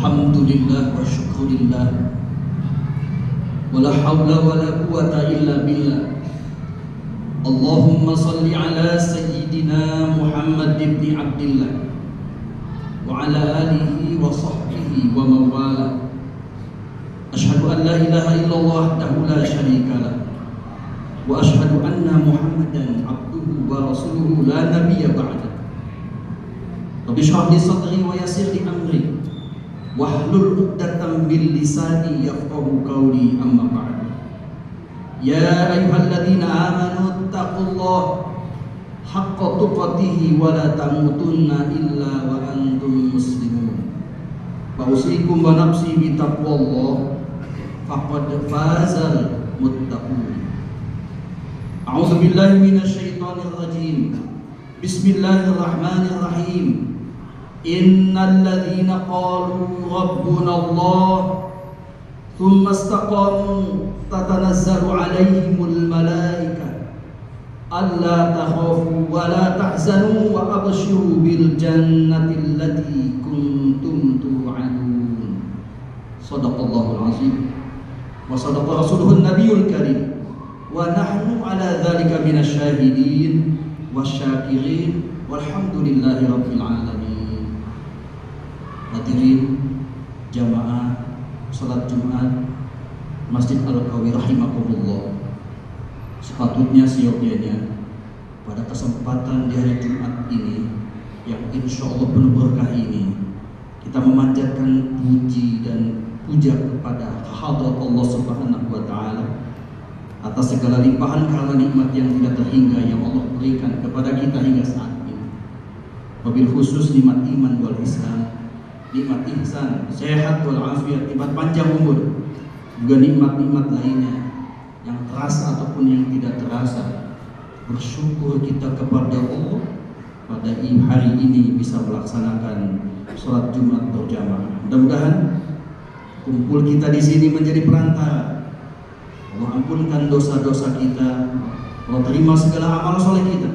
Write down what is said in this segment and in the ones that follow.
Alhamdulillah wa syukurillah wa la hawla wa la quwata illa billah. Allahumma salli ala sayyidina Muhammad ibn Abdillah wa ala alihi wa sahbihi wa mawala. Ashhadu an la ilaha illallah wahdahu la syarika lah wa ashhadu anna Muhammadan abduhu wa rasuluhu la nabiyya ba'da. Rabbi shrah li sadri wa yassir li amri wahlul 'uqdatam min lisani yafqahu qawli, amma ba'd. Ya ayyuhalladzina amanu taqullaha haqqa tuqatih wa la tamutunna illa wa antum muslimun. Fausikum wa nafsi bi taqwallah faqad fazal muttaqun. A'udzu billahi minasy syaithanir rajim. Bismillahirrahmanirrahim. Innal ladzina qalu rabbuna Allah thumma istaqamu tatanazzalu 'alaihimul malaikah alla takhafu wa la tahzanu wa abshiru bil jannati allati kuntum tu'adun. Shadaqallahul azim wa shadaqa rasuluhun nabiyul karim wa nahnu 'ala dzalika minasy syahidin wasyakirin walhamdulillahi rabbil alamin. Hadirin jamaah salat Jumat Masjid Al-Qawi rahimakumullah. Sepatutnya seyogyanya pada kesempatan di hari Jumat ini yang insya Allah penuh berkah ini, kita memanjatkan puji dan puja kepada hadrat Allah Subhanahu wa Ta'ala atas segala limpahan karena nikmat yang tidak terhingga yang Allah berikan kepada kita hingga saat ini. Wabil khusus nikmat iman wal Islam, nikmat ihsan, sehat wal afiat, nikmat panjang umur, juga nikmat-nikmat lainnya yang terasa ataupun yang tidak terasa. Bersyukur kita kepada Allah pada hari ini bisa melaksanakan sholat Jumat berjamaah. Mudah-mudahan kumpul kita di sini menjadi perantara. Allah ampunkan dosa-dosa kita, Allah terima segala amal soleh kita,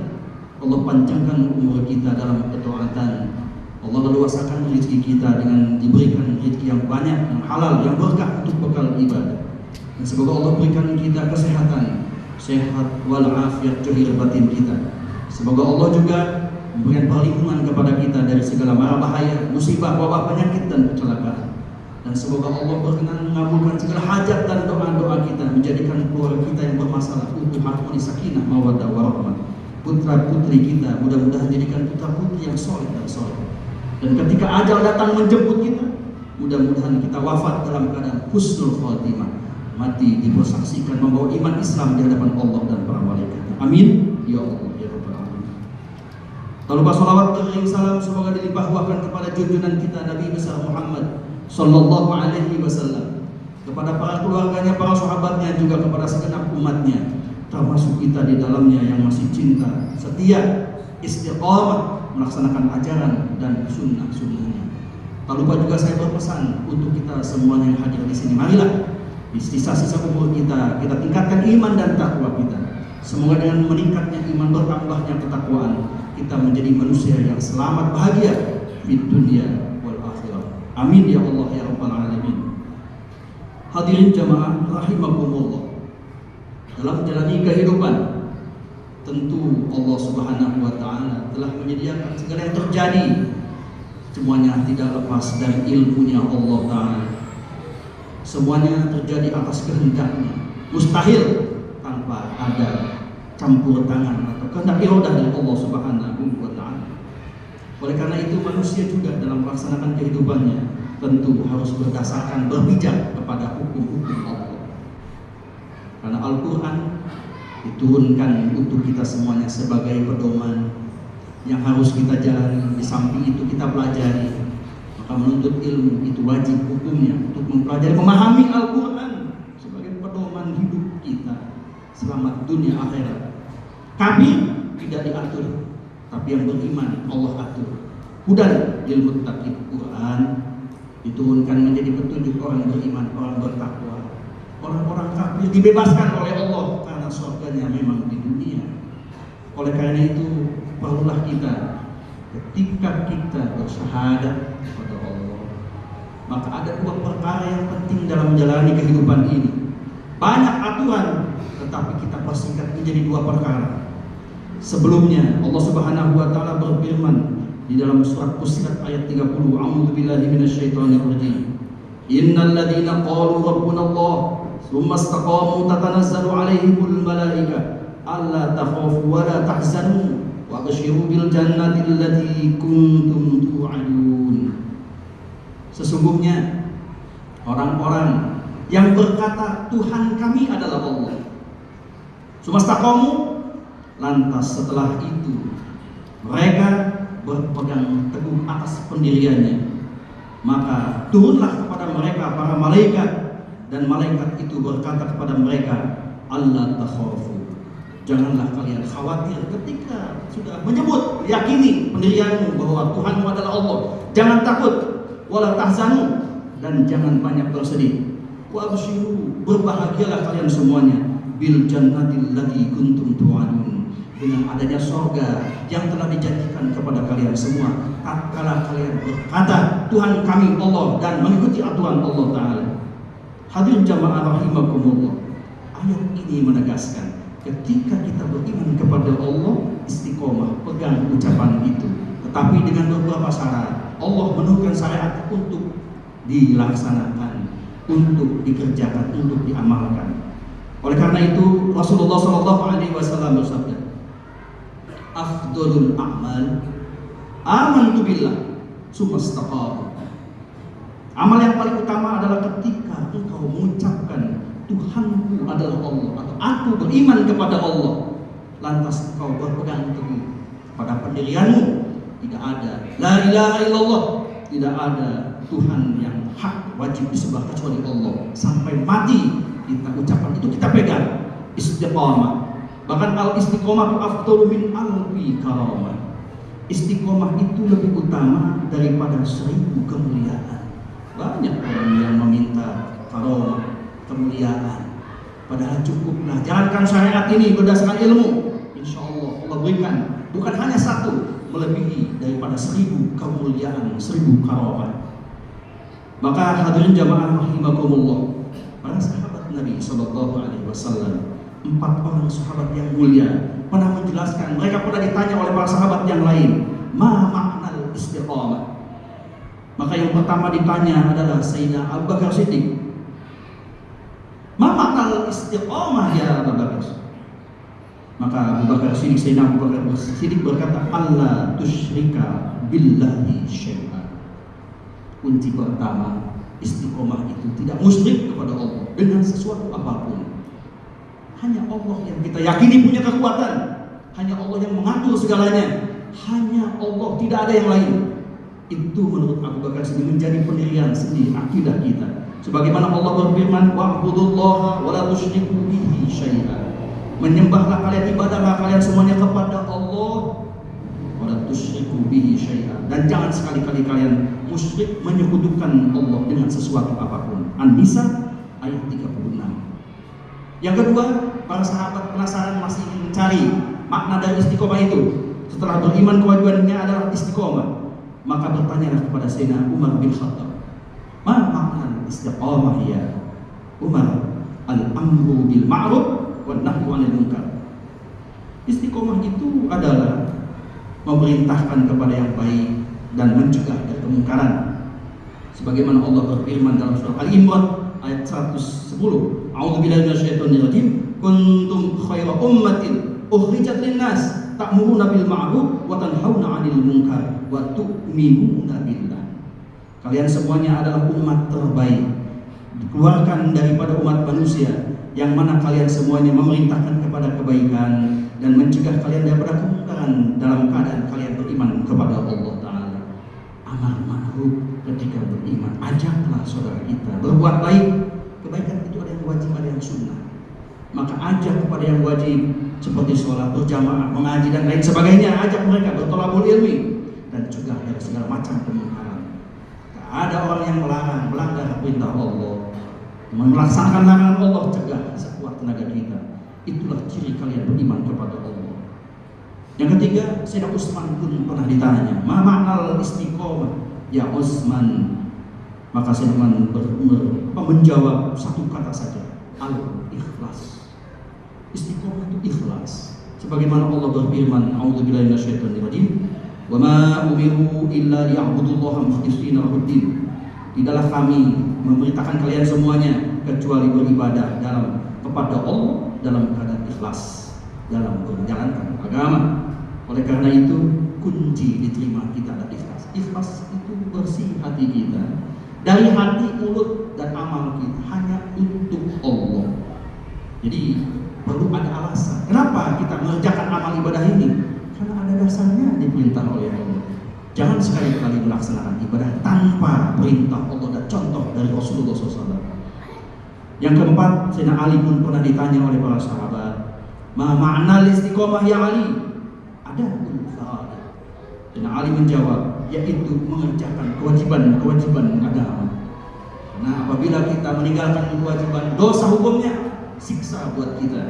Allah panjangkan umur kita dalam ketaatan, Allah leluasakan rezeki kita dengan diberikan rezeki yang banyak, yang halal, yang berkah untuk bekal ibadah. Dan semoga Allah berikan kita kesehatan, sehat wal afiat zahir batin kita. Semoga Allah juga memberikan perlindungan kepada kita dari segala mara bahaya, musibah, wabah, penyakit dan kecelakaan. Dan semoga Allah berkenan mengabulkan segala hajat dan doa-doa kita, menjadikan keluarga kita yang bermasalah utuh, harmoni, sakinah, mawaddah warahmah. Putra-putri kita mudah-mudahan jadikan putra-putri yang soleh dan soleh. Dan ketika ajal datang menjemput kita, mudah-mudahan kita wafat dalam keadaan husnul khotimah, mati dipersaksikan membawa iman Islam di hadapan Allah dan para malaikat. Amin ya Allah ya Rabbal alamin. Tak lupa salawat dan salam semoga dilimpahkan kepada junjungan kita Nabi besar Muhammad sallallahu alaihi wasallam, kepada para keluarganya, para sahabatnya, juga kepada segenap umatnya, termasuk kita di dalamnya yang masih cinta, setia, istiqamah melaksanakan ajaran dan sunnah-sunnahnya. Tak lupa juga saya berpesan untuk kita semuanya yang hadir di sini, marilah di sisa-sisa umur kita tingkatkan iman dan takwa kita. Semoga dengan meningkatnya iman, bertambahnya ketakwaan, kita menjadi manusia yang selamat bahagia di dunia wal akhirah. Amin ya Allah ya Rabbal alamin. Hadirin jamaah rahimakumullah. Dalam menjalani kehidupan, tentu Allah Subhanahu wa Ta'ala telah menyediakan segala yang terjadi. Semuanya tidak lepas dari ilmunya Allah Ta'ala. Semuanya terjadi atas kehendaknya, mustahil tanpa ada campur tangan atau kehendak iradah dari Allah Subhanahu wa Ta'ala. Oleh karena itu manusia juga dalam melaksanakan kehidupannya tentu harus berdasarkan, berpijak kepada hukum-hukum Allah. Karena Al-Quran diturunkan untuk kita semuanya sebagai pedoman yang harus kita jalani. Di samping itu kita pelajari, maka menuntut ilmu itu wajib hukumnya untuk mempelajari, memahami Al-Quran sebagai pedoman hidup kita selamat dunia akhirat. Kami tidak diatur, tapi yang beriman Allah atur. Hudan lil muttaqin, Quran diturunkan menjadi petunjuk orang beriman, orang bertakwa. Orang-orang kafir dibebaskan oleh Allah karena surganya memang di dunia. Oleh karena itu perlulah kita ketika kita bersyahadat kepada Allah, Maka ada dua perkara yang penting dalam menjalani kehidupan ini. Banyak aturan, tetapi kita persingkat menjadi dua perkara. Sebelumnya Allah Subhanahu wa taala berfirman di dalam surat Fussilat ayat 30, A'udzubillahi minasyaitonir rajim. Innal ladzina qalu rabbuna Allah tsumma istaqamu tatanazzalu 'alaihimul malaikah alla takhafu wa la tahzanu wa abshiru bil jannati allati kuntum tu'adun. Sesungguhnya orang-orang yang berkata Tuhan kami adalah Allah, sumastaqamu, lantas setelah itu mereka berpegang teguh atas pendiriannya, maka turunlah kepada mereka para malaikat, dan malaikat itu berkata kepada mereka, Allah takhafu, janganlah kalian khawatir ketika sudah menyebut, yakini pendirianmu bahwa Tuhanmu adalah Allah. Jangan takut, wala tahzanu, dan jangan banyak bersedih. Wa abshiru, berbahagialah kalian semuanya, bil jannatil lati kuntum tu'adun, dengan adanya surga yang telah dijanjikan kepada kalian semua tatkala kalian berkata Tuhan kami Allah dan mengikuti aturan Allah Ta'ala. Hadirin jamaah rahimakumullah, ayat ini menegaskan ketika kita beriman kepada Allah, istiqomah, pegang ucapan itu, tetapi dengan beberapa syarat. Allah menuhkan syariat untuk dilaksanakan, untuk dikerjakan, untuk diamalkan. Oleh karena itu Rasulullah SAW bersabda, afdalul a'mal amantu billah sumastaqam. Amal yang paling utama adalah ketika engkau mengucapkan Tuhanku adalah Allah, atau aku beriman kepada Allah, lantas engkau berpegang teguh pada pendirianmu, tidak ada la ilaha illallah, tidak ada Tuhan yang hak wajib disembah kecuali Allah, sampai mati kita ucapan itu kita pegang. Istiqomah, bahkan al-istiqomah afdalu min alfi karamah. Istiqomah itu lebih utama daripada 1000 kemuliaan. Banyak orang yang meminta karamah, kemuliaan, padahal cukuplah jalankan syariat ini berdasarkan ilmu, insya Allah Allah berikan bukan hanya satu, melebihi daripada 1000 kemuliaan, 1000 karamah. Maka hadirin jamaah rahimakumullah, para sahabat Nabi SAW, 4 orang sahabat yang mulia pernah menjelaskan, mereka pernah ditanya oleh para sahabat yang lain, ma makna istiqamah. Maka yang pertama ditanya adalah Sayyidina Abu Bakar Siddiq, ma makna istiqamah ya Abu Bakar? Maka Abu Bakar Siddiq, Sayyidina Abu Bakar Siddiq berkata, Allah tusyrika billahi syai'an. Kunci pertama, istiqomah itu tidak musyrik kepada Allah dengan sesuatu apapun. Hanya Allah yang kita yakini punya kekuatan, hanya Allah yang mengatur segalanya, hanya Allah, tidak ada yang lain. Itu menurut Abu Bakar Siddiq menjadi pendirian sendiri akidah kita. Sebagaimana Allah berfirman, wa'budullaha wa la tusyriku bihi syai'an. Menyembahlah kalian, ibadahlah kalian semuanya kepada Allah, wa la tusyriku bihi syai'an, dan jangan sekali-kali kalian musyrik, menyekutukan Allah dengan sesuatu apapun. An-Nisa ayat 36. Yang kedua, para sahabat penasaran, masih ingin mencari makna dari istiqomah itu. Setelah beriman kewajibannya adalah istiqomah, maka bertanyalah kepada Sayyidina Umar bin Khattab, ma makna istiqomah ya Umar? Al-amru bil ma'ruf wan nahyu 'anil munkar. Istiqomah itu adalah memerintahkan kepada yang baik dan mencegah dari kemungkaran. Sebagaimana Allah berfirman dalam surah Al-Imran ayat 110, A'udzubillahi minasyaitonir rajim, kuntum khairu ummatin ukhrijat linnas ta'muruna bil ma'ruf wa tanhauna 'anil munkar wa tu'minuna billah. Kalian semuanya adalah umat terbaik, dikeluarkan daripada umat manusia, yang mana kalian semuanya memerintahkan kepada kebaikan dan mencegah kalian daripada kemungkaran dalam keadaan kalian beriman kepada Allah Ta'ala. Amar ma'ruf ketika beriman, ajaklah saudara kita berbuat baik. Kebaikan itu ada yang wajib, ada yang sunnah. Maka ajak kepada yang wajib seperti sholat berjamaah, mengaji dan lain sebagainya. Ajak mereka bertolabul ilmi dan cegah dari segala macam kemungkaran. Tak ada orang yang melarang, melanggar perintah Allah, melaksanakan larangan Allah, cegah sekuat tenaga kita. Itulah ciri kalian beriman kepada Allah. Yang ketiga, Sayyidina Utsman pun pernah ditanya, ma ma'nal istiqomah ya Utsman? Maka Seniman menjawab satu kata saja, al-ikhlas. Istiqomah itu ikhlas. Sebagaimana Allah berfirman, a'udzubillahi minasyaitonirrajim, wa ma umiru illa liya'budullaha mukhlishina lahuddin. Tidaklah kami memerintahkan kalian semuanya kecuali beribadah kepada Allah dalam keadaan ikhlas dalam menjalankan agama. Oleh karena itu, kunci diterima kita adalah ikhlas. Ikhlas itu bersih hati kita dari hati, mulut, dan amal kita hanya untuk Allah. Jadi perlu ada alasan kenapa kita mengerjakan amal ibadah ini, karena ada dasarnya diperintah oleh Allah. Jangan sekali-kali melaksanakan ibadah tanpa perintah Allah dan contoh dari Rasulullah SAW. Yang keempat, Sayyidina Ali pun pernah ditanya oleh para sahabat, ma ma'na istiqomah ya Ali? Ada ulfa'ad. Sayyidina Ali menjawab, yaitu mengerjakan kewajiban agama. Karena apabila kita meninggalkan kewajiban, dosa hukumnya siksa buat kita.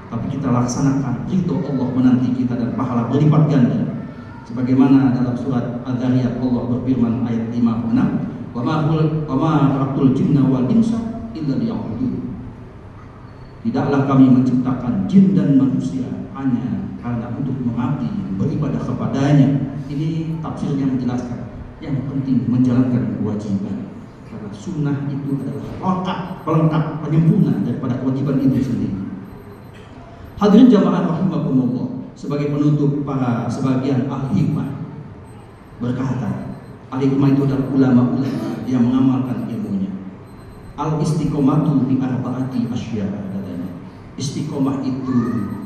Tapi kita laksanakan, ridho Allah menanti kita dan pahala berlipat ganda. Sebagaimana dalam surat Al-Dhariyat Allah berfirman ayat 56, wa ma khalaqtul jinna wal insa illa liya'budun. Tidaklah kami menciptakan jin dan manusia hanya karena untuk mengabdi, beribadah kepadanya. Ini tafsirnya menjelaskan yang penting menjalankan kewajiban, karena sunnah itu adalah pelengkap penyempurna daripada kewajiban itu sendiri. Hadirin jamaah rahimakumullah, sebagai penutup, para sebagian ahli hikmah berkata, ahli hikmah itu adalah ulama-ulama yang mengamalkan ilmunya. Al-istiqomatu bi arba'ati asya, katanya. Istiqomah itu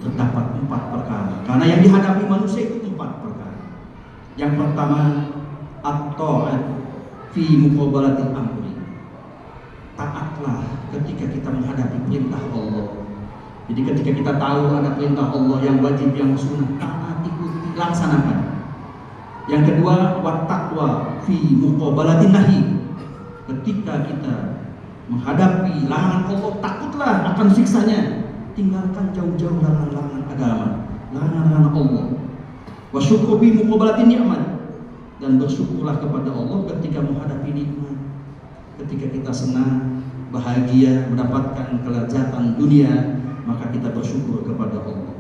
terdapat 4 perkara, karena yang dihadapi manusia itu 4 perkara. Yang pertama, at-ta'at fi muqabalatil amri. Taatlah ketika kita menghadapi perintah Allah. Jadi ketika kita tahu ada perintah Allah yang wajib, yang sunnah, taat, ikuti, laksanakan. Yang kedua, wattaqwa fi muqabalatin nahi. Ketika kita menghadapi larangan Allah, takutlah akan siksanya. Tinggalkan jauh-jauh larangan-larangan agama, larangan-larangan Allah. Wa syukru bi muqabalatin ni'mat. Dan bersyukurlah kepada Allah ketika menghadapi nikmat. Ketika kita senang, bahagia, mendapatkan kelezatan dunia, maka kita bersyukur kepada Allah.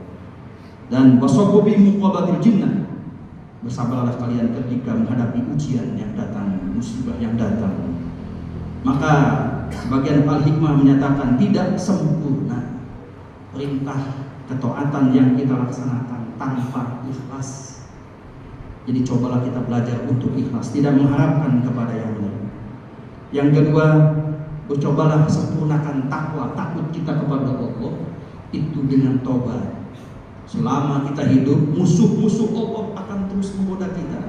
Dan wasabru bi muqabalatil jinnah. Bersabarlah kalian ketika menghadapi ujian yang datang, musibah yang datang. Maka sebagian al-hikmah menyatakan tidak sempurna perintah ketaatan yang kita laksanakan tanpa ikhlas. Jadi cobalah kita belajar untuk ikhlas, tidak mengharapkan kepada yang lain. Yang kedua, cobalah sempurnakan takwa, takut kita kepada Allah itu dengan tobat. Selama kita hidup, musuh-musuh Allah akan terus menggoda kita.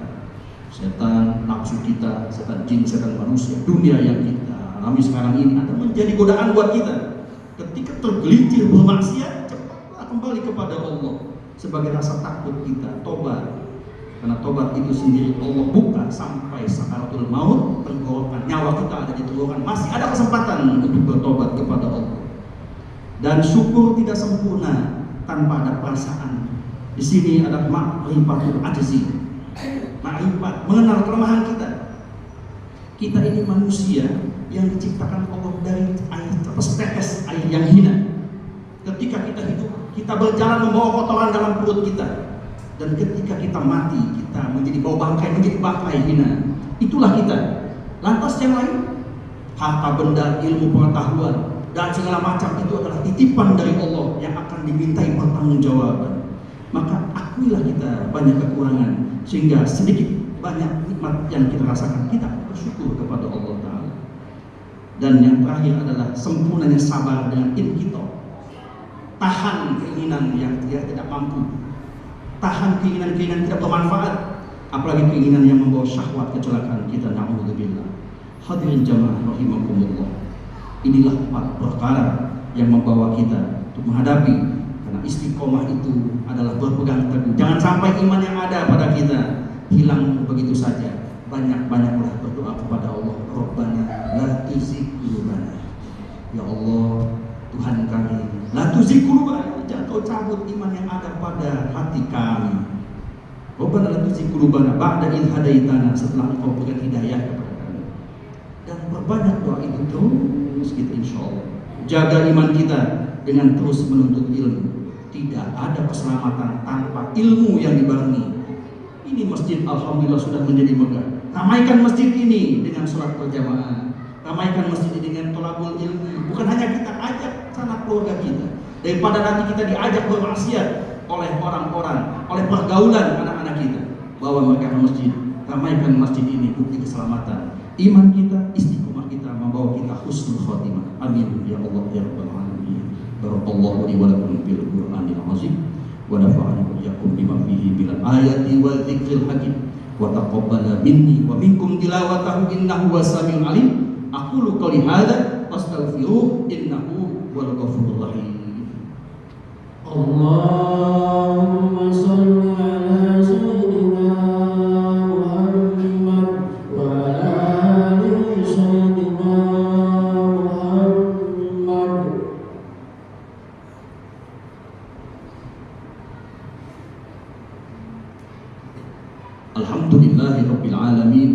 Setan, nafsu kita, setan jin, setan manusia, dunia yang kita alami sekarang ini akan menjadi godaan buat kita. Ketika tergelincir bermaksiat, cepatlah kembali kepada Allah sebagai rasa takut kita, tobat. Karena tobat itu sendiri Allah buka sampai sakaratul maut, tenggorokan nyawa kita ada di tenggorokan, masih ada kesempatan untuk bertobat kepada Allah. Dan syukur tidak sempurna tanpa ada perasaan. Di sini ada ma'rifatul ajzi. Ma'rifat, mengenal kelemahan kita. Kita ini manusia yang diciptakan Allah dari air, setetes air yang hina. Ketika kita hidup, kita berjalan membawa kotoran dalam perut kita. Dan ketika kita mati, kita menjadi bau bangkai, menjadi bangkai hina. Itulah kita. Lantas yang lain, harta benda, ilmu pengetahuan, dan segala macam itu adalah titipan dari Allah yang akan dimintai pertanggungjawaban. Maka akuilah kita banyak kekurangan, sehingga sedikit banyak nikmat yang kita rasakan, kita bersyukur kepada Allah Ta'ala. Dan yang terakhir adalah sempurnanya sabar dengan inqita. Tahan keinginan yang tidak mampu, tahan keinginan-keinginan tidak bermanfaat, apalagi keinginan yang membawa syahwat kecelakaan kita, na'udzubillah. Hadirin jamaah rahimakumullah, inilah 4 perkara yang membawa kita untuk menghadapi, karena istiqomah itu adalah berpegang teguh. Jangan sampai iman yang ada pada kita hilang begitu saja. Banyak-banyaklah berdoa kepada Allah. Rabbana la tuzigh qulubana. Ya Allah, Tuhan kami, la tuzigh qulubana, jangan kau cabut iman yang ada pada hati kami. Rabbana la tuzigh qulubana ba'da idh hadaitana, setelah engkau berikan hidayah kepada kami. dan perbanyak doa itu terus kita insya Allah. Jaga iman kita dengan terus menuntut ilmu. Tidak ada keselamatan tanpa ilmu yang dibarengi. Ini masjid alhamdulillah sudah menjadi megah. Ramaikan masjid ini dengan sholat berjamaah. Ramaikan masjid ini dengan thalabul ilmi. Bukan hanya kita ajak sanak keluarga kita. Daripada nanti kita diajak bermaksiat oleh orang-orang, oleh pergaulan anak-anak kita. Bawa mereka ke masjid. Ramaikan masjid ini bukti keselamatan. Iman kita, istiqomah kita membawa kita husnul khotimah. Amin ya Allah ya Rabbal alamin. Barakallahu li wa lakum bil Qur'anil azim wa nafa'ani wa iyyakum bima fihi bil ayati wal dzikril hakim wa taqabbala minni wa minkum tilawatahu innahu was-sami'ul alim. Aqulu qouli hadza wastaghfiruh innahu wal ghafurur rahim. Allahumma shalli ala sayyidina Muhammad wa ala ali sayyidina Muhammad. Alhamdulillahi rabbil alamin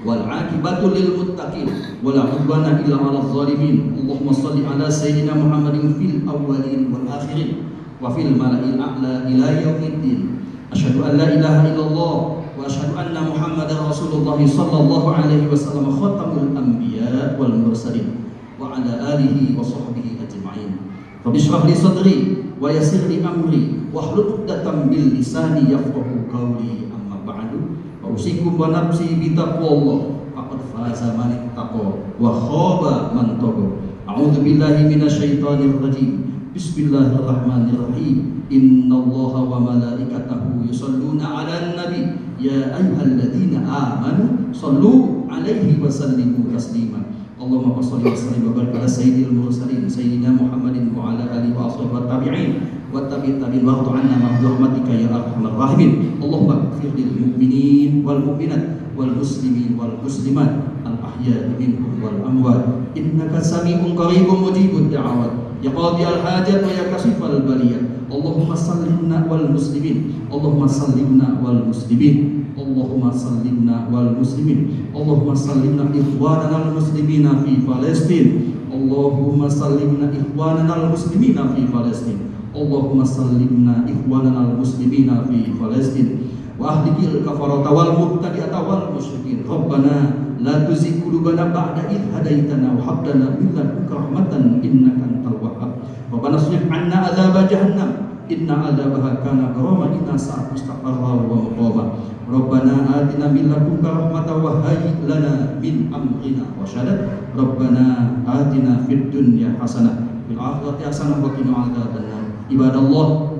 wal aqibatu lil muttaqin wala udwana illa 'alal zalimin. Allahumma shalli ala sayyidina Muhammadin fil awwalin wal akhirin wa fil mala'il a'la ila yaumiddin. Asyhadu an la ilaha illallah wa asyhadu anna Muhammadar Rasulullah sallallahu alaihi wasallam khatamul anbiya wal mursalin wa ala alihi wa sahbihi ajma'in. Rabbi shrah li sadri wa yassir li amri wa hlul 'uqdatam bil lisani yafqahu qawli. Amma ba'du. Wa usikum wa nafsi bi taqwallah faqad faza man ittaqa wa khaba man tagha. A'udzu billahi minasyaitonir rajim. Bismillahirrahmanirrahim. Innallaha wa malaikatahu yusholluna 'alan nabi ya ayyuhalladzina amanu shallu 'alaihi wa sallimu taslima. Allahumma shalli wa sallim wa barik ala sayyidil mursalin sayyidina Muhammadin wa ala alihi wa ashabihi tabi'in wa tabi'in wa anna ma rahmatika ya arhamar rahimin. Allahumma ighfir lil mu'minin wal mu'minat wal muslimin wal muslimat al ahya'i minhum wal amwat innaka sami'un qaribun mujibud da'awat ya qadi al hajat wa ya kasifal baliyat. Allahumma sallimna wal muslimin. Allahumma sallimna wal muslimin. Allahumma sallimna wal muslimin. Allahumma sallimna ikhwanana al muslimina fi Palestin. Allahumma sallimna ikhwanana al muslimina fi Palestin. Allahumma sallimna ikhwanana al muslimina fi Palestin. Wa ahlikil kafarata wal mubtadi'ata wal musyrikin. Rabbana la tuzigh qulubana ba'da idh hadaitana wa hab lana min ladunka rahmatan innaka antal wahhab. Rabbana shrif 'anna adzab jahannam inna adzabaha kana gharama inna sa'at mustaqarra wa muqama. Rabbana atina min ladunka rahmatan wa hayyi lana min amrina rashada. Rabbana atina fid dunya hasanah fil akhirati hasanah wa qina adzabannar. Ibadallah,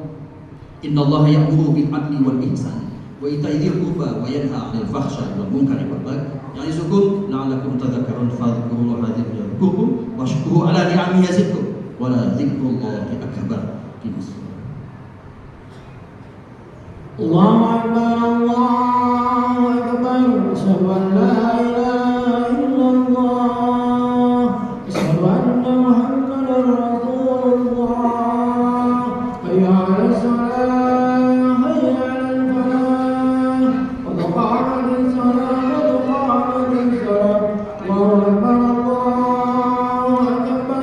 innallaha ya'muru bil 'adli wal ihsan wa ita'i dzil qurba wa yanha 'anil fahsya'i wal munkari wal baghi ya'izukum la'allakum tadhakkarun. Fadhkurullaha yadhkurkum washkuru 'ala ni'amihi yazidkum wa la dzikrullahi akbar. Allahu akbar, Allahu akbar. Asyhadu an la ilaha illallah. Asyhadu anna Muhammadar Rasulullah. Hayya 'alas shalah, hayya 'alal falah. Qad qamatis shalah, qad qamatis shalah. Allahu akbar, Allahu akbar.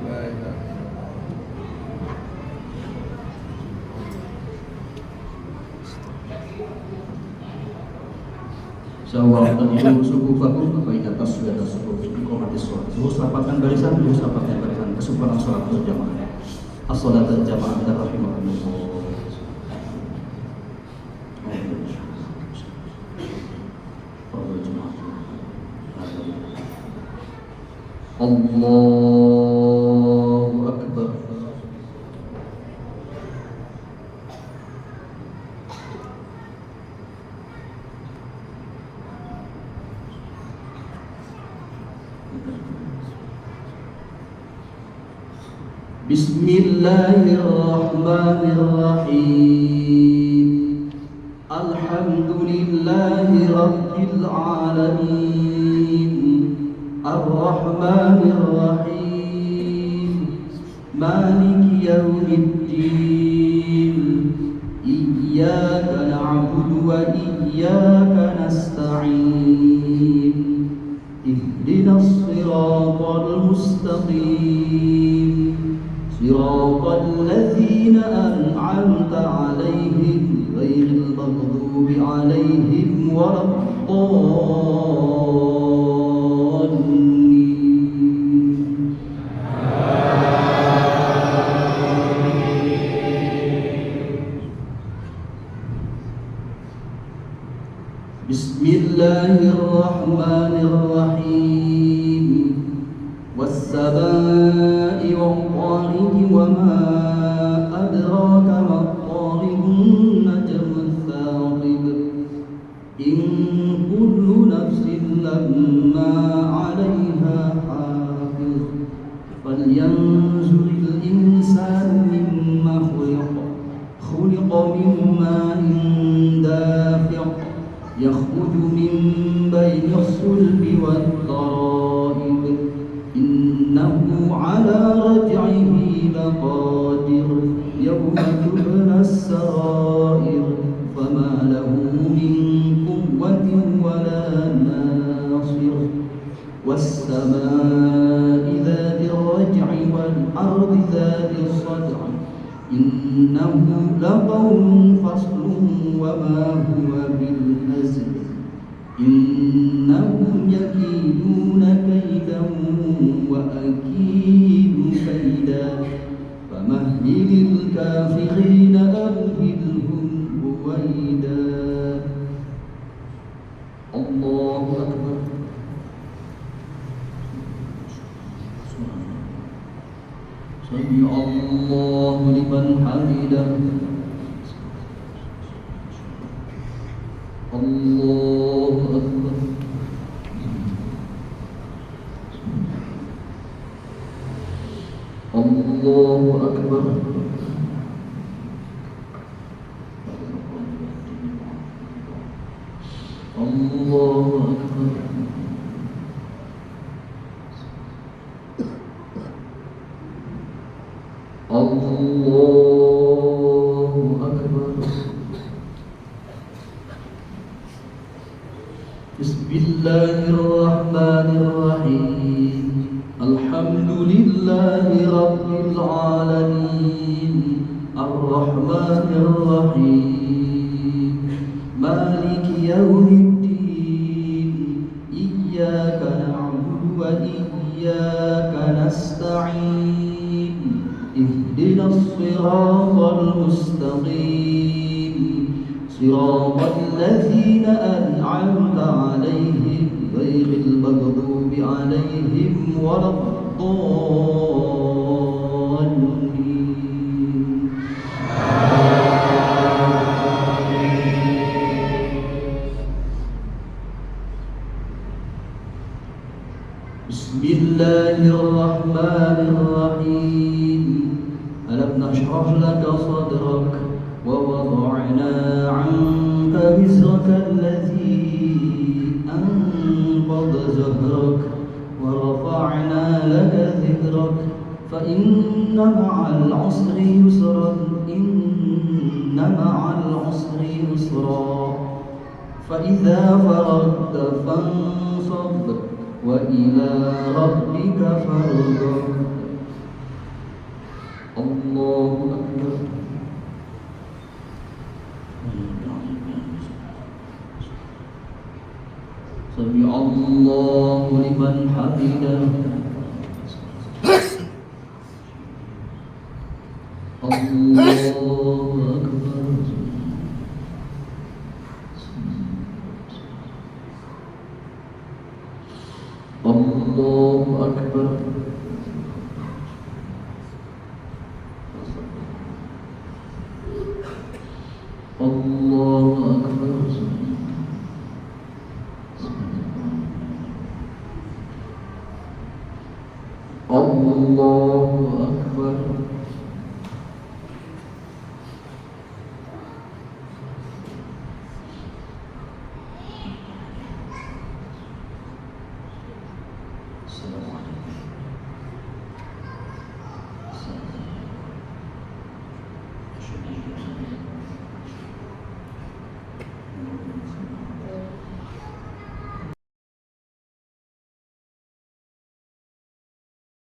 La ilaha illallah. Sawal tadilu suku fakum baina taswiyat suku iqamatis shalah. Terus rapatkan barisan, terus rapatkan barisan kesempurnaan salat berjamaah. As-shalat berjamaah dan rahimakumullah. Allahu akbar. Bismillahirrahmanirrahim. Alhamdulillahi rabbil alamin. Ar-Rahmanir-Rahim. Maliki yaumiddin. Iyyaka na'budu وإياك نستعين اهدنا الصراط المستقيم صراط الذين أنعمت عليهم غير المغضوب عليهم ولا الضالين. بسم الله الرحمن الرحيم والسماء والطارق وما أدراك ما الطارق النجم الثاقب إن كل نفس لما عليها حافظ فلينظر الإنسان مما خلق من ماء دافق يخرج من بين الصلب والترائب إنه على رجعه لقادر يوم تبلى السرائر فما له من قوة ولا ناصر والسماء ذات الرجع والأرض ذات الصدع إنه لقول فصل وما هو بالهزل إنهم يكيدون كيدا وأكيد كيدا فمهل الكافرين أمهلهم رويدا. الله أكبر. سمع الله لمن حمده. الله أكبر. الله أكبر. الله أكبر. الله أكبر. بسم الله الرحمن الرحيم الحمد لله رب العالمين الرحمن الرحيم مالك يوم الدين إياك نعبد وإياك نستعين اهدنا الصراط المستقيم صراط الذين أنعمت عليهم غير المغضوب عليهم ولا الضالين. بسم الله الرحمن الرحيم ألم نشرح لك صدرك ووضعنا عنك وزرك الذي أنقض ظهرك ورفعنا لك ذكرك فإن مع العسر يسرا إن مع العسر يسرا فإذا فرغت فانصب وإلى ربك فارغب. الله أكبر. سمع الله لمن حمده. الله أكبر. الله أكبر. الله أكبر. الله أكبر.